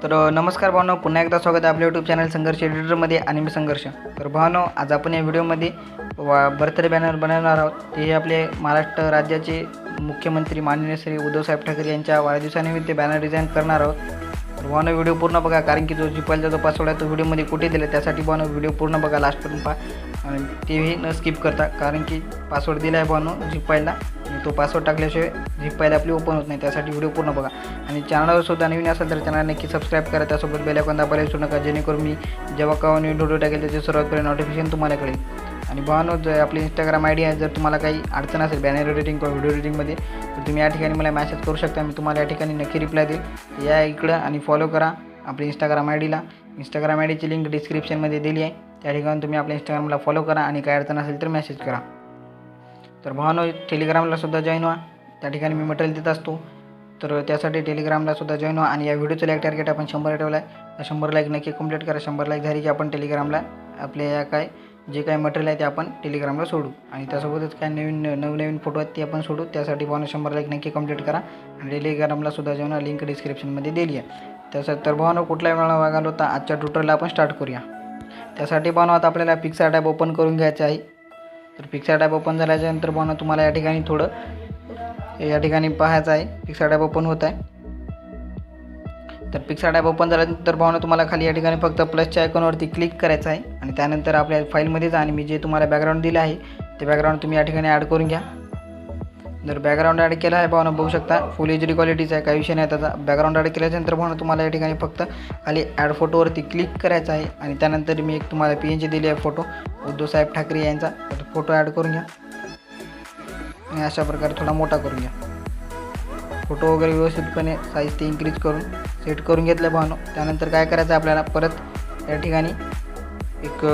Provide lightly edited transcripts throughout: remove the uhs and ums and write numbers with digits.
नमस्कार भावनो, पुन्हा एकदा स्वागत आहे आपल्या यूट्यूब चॅनल संघर्ष एडिटरमध्ये आणि मी संघर्ष. तर भावनो, आज आपण या व्हिडिओमध्ये बर्थडे बॅनर बनवणार आहोत. ते आपले महाराष्ट्र राज्याचे मुख्यमंत्री माननीय श्री उद्धव साहेब ठाकरे यांच्या वाढदिवसानिमित्त बॅनर डिझाईन करणार आहोत. तर भावनो, व्हिडिओ पूर्ण बघा, कारण की जो जीपाईलचा जो पासवर्ड आहे तो व्हिडिओमध्ये कुठे दिला, त्यासाठी भावनो व्हिडिओ पूर्ण बघा, लास्टपर्यंत पहा आणि तेही न स्किप करता, कारण की पासवर्ड दिला आहे भावनो जीपाईलला आणि तो पासवर्ड टाकल्याशिवाय जीपाईल आपली ओपन होत नाही. त्यासाठी व्हिडिओ पूर्ण बघा आणि चॅनलवर सुद्धा नवीन असेल तर चॅनल नक्की सबस्क्राईब करा. त्यासोबत बेल आयकॉन दाबायला विसरू नका, जेणेकरून मी जेव्हा केव्हा नवीन व्हिडिओ टाकेल त्याचे सर्वात पहिले नोटिफिकेशन तुम्हाला कळेल. आणि भावनो, जर आपली इंस्टाग्राम आयडी आहे, जर तुम्हाला काही अडचण असेल बॅनर एडिटिंग किंवा व्हिडिओ एडिटिंगमध्ये, तर तुम्ही या ठिकाणी मला मेसेज करू शकता. मी तुम्हाला या ठिकाणी नक्की रिप्लाय देईल. या इकडं आणि फॉलो करा आपली इंस्टाग्राम आयडीला. इंस्टाग्राम आयडीची लिंक डिस्क्रिप्शनमध्ये दिली आहे, त्या ठिकाणी तुम्ही आपल्या इंस्टाग्रामला फॉलो करा आणि काही अडचण असेल तर मेसेज करा. तर भावनो, टेलिग्रामला सुद्धा जॉईन व्हा, त्या ठिकाणी मी मटेरियल देत असतो. तर त्यासाठी टेलिग्रामला सुद्धा जॉईन व्हा. आणि या व्हिडिओचं लाईक टार्गेट आपण 100 ठेवला आहे, 100 लाईक नक्की कंप्लीट करा. 100 लाईक झाली की आपण टेलिग्रामला आपल्या या जे काही मटेरियल आहे ते आपण टेलिग्रामला सोडू आणि त्यासोबतच काय नवीन फोटो आहेत ते आपण सोडू. त्यासाठी भावनो 100 लाईक नक्की कंप्लीट करा आणि टेलिग्रामला सुद्धा जॉईन व्हा, लिंक डिस्क्रिप्शनमध्ये दिली आहे. तर भावनो, कुठलाही वेळा वागाल होता, आजच्या ट्युटोरियलला आपण स्टार्ट करूया. त्यासाठी भावनो, आता आपल्याला पिक्सार्ट ॲप ओपन करून घ्यायचं आहे. तर पिक्सार्ट ॲप ओपन झाल्याच्यानंतर भावनो, तुम्हाला या ठिकाणी पाहायचं आहे पिक्सार्ट ॲप ओपन होत आहे. तर पिक्सार्ट ॲप ओपन झाल्यानंतर भावनो, तुम्हाला खाली या ठिकाणी फक्त प्लसच्या आयकॉनवरती क्लिक करायचं आहे आणि त्यानंतर आपल्या फाईलमध्ये जा आणि मी जे तुम्हाला बॅकग्राऊंड दिलं आहे ते बॅकग्राऊंड तुम्ही या ठिकाणी ॲड करून घ्या. जर बॅकग्राऊंड ॲड केला आहे भावनो, बघू शकता फुल एचडी क्वालिटीचा आहे, काही विषय नाही त्याचा. बॅकग्राऊंड ॲड केल्यानंतर भावनो, तुम्हाला या ठिकाणी फक्त खाली ॲड फोटोवरती क्लिक करायचं आहे आणि त्यानंतर मी एक तुम्हाला PNG दिली आहे फोटो उद्धव साहेब ठाकरे यांचा. तर फोटो ॲड करून घ्या आणि अशा प्रकारे थोडा मोठा करून घ्या. फोटो वगैरे व्यवस्थितपणे साईज ते इन्क्रीज करून सेट करून घेतलं भावनो. त्यानंतर काय करायचं आहे आपल्याला, परत या ठिकाणी एक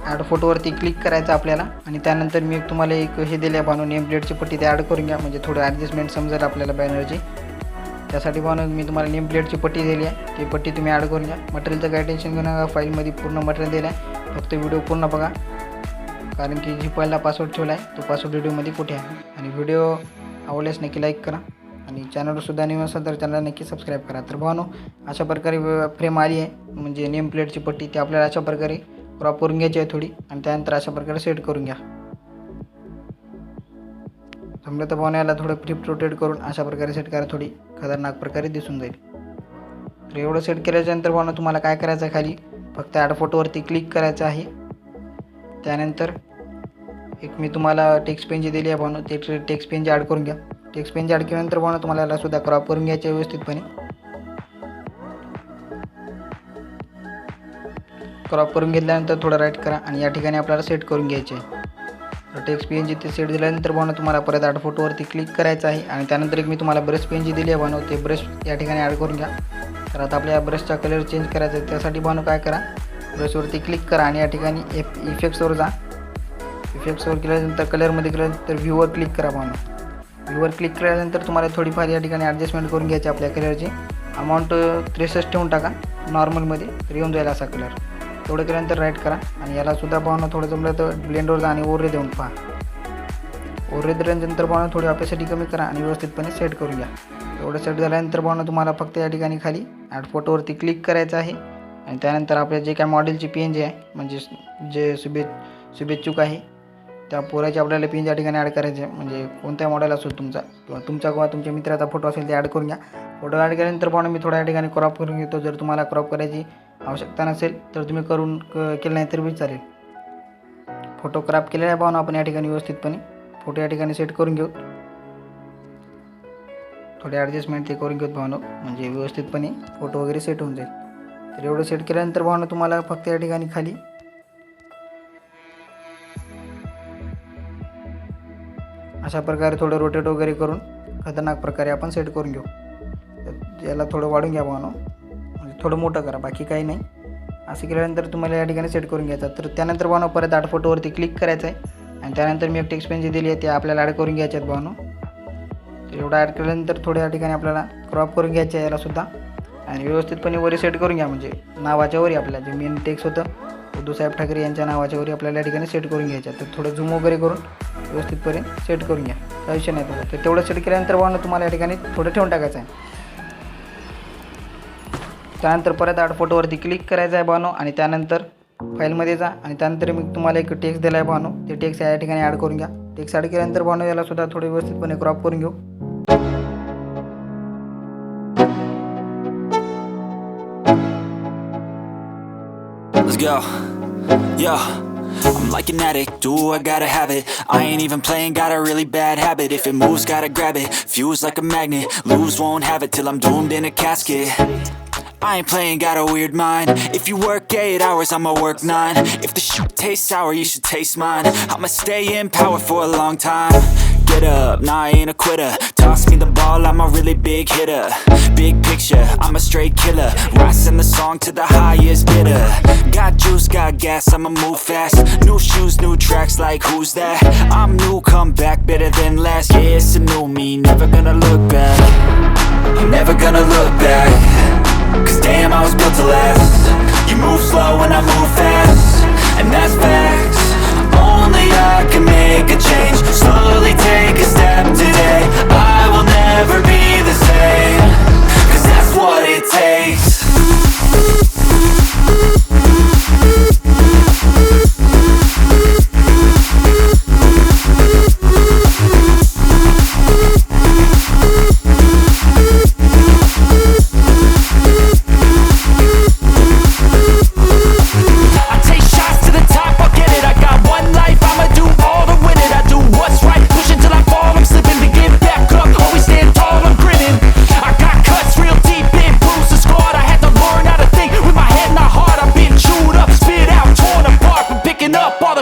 ॲड फोटोवरती क्लिक करायचं आपल्याला आणि त्यानंतर मी तुम्हाला एक हे दिले आहे भावनो, नेम प्लेटची पट्टी ते ॲड करून घ्या, म्हणजे थोडं ॲडजस्टमेंट समजेल आपल्याला बॅनरची. त्यासाठी भावनो, मी तुम्हाला नेम प्लेटची पट्टी दिली आहे, ती पट्टी तुम्ही ॲड करून घ्या. मटेरियलचं काही टेन्शन घेऊ नका, फाईलमध्ये पूर्ण मटेरियल दिलं आहे, फक्त व्हिडिओ पूर्ण बघा, कारण की जीपाईलला पासवर्ड ठेवला आहे, तो पासवर्ड व्हिडिओमध्ये कुठे आहे. आणि व्हिडिओ आवडल्यास नक्की लाईक करा आणि चॅनलवरसुद्धा नवीन असेल तर चॅनल नक्की सबस्क्राईब करा. तर भावनो, अशा प्रकारे फ्रेम आली आहे, म्हणजे नेम प्लेटची पट्टी ती आपल्याला अशा प्रकारे क्रॉप करून घ्यायची आहे थोडी आणि त्यानंतर अशा प्रकारे सेट करून घ्या. जमलं तर भावनो, याला थोडं फ्लिप रोटेट करून अशा प्रकारे सेट करा, थोडी खतरनाक प्रकारे दिसून जाईल. तर एवढं सेट केल्याच्यानंतर भावनो, तुम्हाला काय करायचं आहे, खाली फक्त ॲड फोटोवरती क्लिक करायचं आहे. त्यानंतर एक मी तुम्हाला टेक्स्ट पेन जी दिली आहे भावनो, ते टेक्स्ट पेन जी ॲड करून घ्या. टेक्स्ट पेन जी ॲड केल्यानंतर भावनो, तुम्हाला याला सुद्धा क्रॉप करून घ्यायचं व्यवस्थितपणे. क्रॉप करून घेतल्यानंतर थोडं राईट करा आणि या ठिकाणी आपल्याला सेट करून घ्यायचे आहे. तर टेक्स्ट पेन जी ते सेट दिल्यानंतर भावनो, तुम्हाला परत ॲड फोटोवरती क्लिक करायचं आहे आणि त्यानंतर एक मी तुम्हाला ब्रश पेन जी दिली आहे भावनो, ते ब्रश या ठिकाणी ॲड करून घ्या. तर आता आपल्या ब्रशचा कलर चेंज करायचा आहे. त्यासाठी भावनो काय करा, ब्रशवरती क्लिक करा आणि या ठिकाणी इफेक्ट्सवर जा. इफेक्ट्सवर केल्यानंतर कलरमध्ये गेल्यानंतर व्ह्यूवर क्लिक करा भावनो. व्ह्यूवर क्लिक केल्यानंतर तुम्हाला थोडीफार या ठिकाणी ॲडजस्टमेंट करून घ्यायची आपल्या कलरची. अमाऊंट 63 ठेवून टाका नॉर्मलमध्ये, तर येऊन जाईल असा कलर. तेवढं केल्यानंतर राईट करा आणि याला सुद्धा भावनो थोडं जमलं तर ब्लेंडवर जा आणि ओरे देऊन पहा. ओरे दिल्यानंतर भावनो थोडी ऑपेसिटी कमी करा आणि व्यवस्थितपणे सेट करून घ्या. एवढं सेट झाल्यानंतर भावनो, तुम्हाला फक्त या ठिकाणी खाली ॲड फोटोवरती क्लिक करायचं आहे आणि त्यानंतर आपल्या जे काय मॉडेलची PNG आहे, म्हणजे जे शुभेच्छुक आहे त्या पोराची आपल्याला PNG या ठिकाणी ॲड करायचे आहे. म्हणजे कोणत्या मॉडेल असेल तुमचा किंवा तुमच्या मित्राचा फोटो असेल ते ॲड करून घ्या. फोटो ॲड केल्यानंतर भावनो, मी थोड्या या ठिकाणी क्रॉप करून घेतो. जर तुम्हाला क्रॉप करायची आवश्यकता नसेल तर तुम्ही केलं नाही तर बी चालेल. फोटो क्रॉप केलेला आहे भावनो आपण या ठिकाणी व्यवस्थितपणे. फोटो या ठिकाणी सेट करून घेऊ, थोडे ॲडजस्टमेंट ते करून घेऊ भावनो, म्हणजे व्यवस्थितपणे फोटो वगैरे सेट होऊन जाईल. तर एवढं सेट केल्यानंतर भावनो, तुम्हाला फक्त या ठिकाणी खाली अशा प्रकारे थोडं रोटेट वगैरे करून खतरनाक प्रकारे आपण सेट करून घेऊ. तर याला थोडं वाढून घ्या भावनो, म्हणजे थोडं मोठं करा, बाकी काही नाही. असं केल्यानंतर तुम्हाला या ठिकाणी सेट करून घ्यायचं. तर त्यानंतर भावनो, परत ॲड फोटोवरती क्लिक करायचं आहे आणि त्यानंतर मी एक टेक्स्ट पेन जी दिली आहे ते आपल्याला ॲड करून घ्यायचे आहेत भावनो. तर एवढं ॲड केल्यानंतर थोड्या या ठिकाणी आपल्याला क्रॉप करून घ्यायचं आहे यालासुद्धा आणि व्यवस्थितपणे वरी सेट करून घ्या, म्हणजे नावाच्या वरी आपल्या जे मेन टेक्स्ट होतं उद्धव साहेब ठाकरे यांच्या नावाच्या वरी आपल्याला या ठिकाणी सेट करून घ्यायचं. तर थोडं झूम वगैरे करून व्यवस्थितपणे सेट करून घ्या, काही विषय नाही तुला. तर तेवढं सेट केल्यानंतर भावनो, तुम्हाला या ठिकाणी थोडं ठेवून टाकायचं आहे. त्यानंतर परत ॲड फोटोवरती क्लिक करायचं आहे भावानो आणि त्यानंतर फाईलमध्ये जा आणि त्यानंतर मी तुम्हाला एक टेक्स्ट दिला आहे भावानो. ते टेक्स्ट या ठिकाणी ॲड करून घ्या. टेक्स्ट ॲड केल्यानंतर भावानो याला सुद्धा थोडे व्यवस्थितपणे क्रॉप करून घेऊ. Let's go. Yo, I'm like an addict, do I gotta have it. I ain't even playing, got a really bad habit. If it moves, gotta grab it, fuse like a magnet. Lose, won't have it till I'm doomed in a casket. I ain't playing, got a weird mind. If you work 8 hours, I'ma work 9. If the shit tastes sour, you should taste mine. I'ma stay in power for a long time. Get up, nah, I ain't a quitter. Toss me the ball, I'm a really big hitter. Big picture, I'm a straight killer. Rising the song to the highest bidder. Got juice, got gas, I'ma move fast. New shoes, new tracks, like who's that? I'm new, come back, better than last. Yeah, it's a new me, never gonna look back. I'm never gonna look back. Cause damn, I was built to last. You move slow and I move fast, and that's facts. Only I can make a change. Slowly take a step today. I will never be the same. Cause that's what it takes.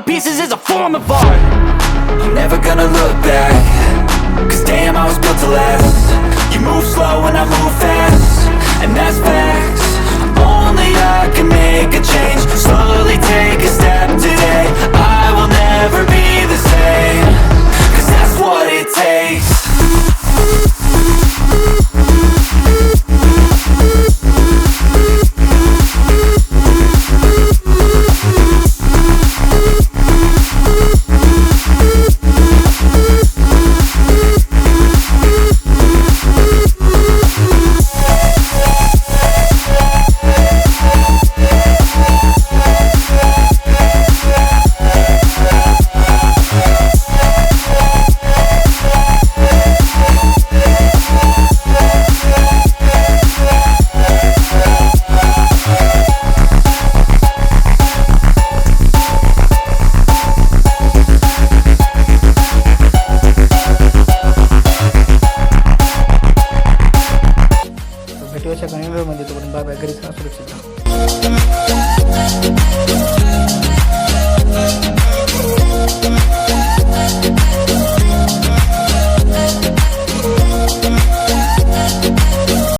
Pieces is a form of art. I'm never gonna look back. Cause damn, I was built to last. You move slow and I move fast, and that's facts. Only I can make a change. Slowly take a step today.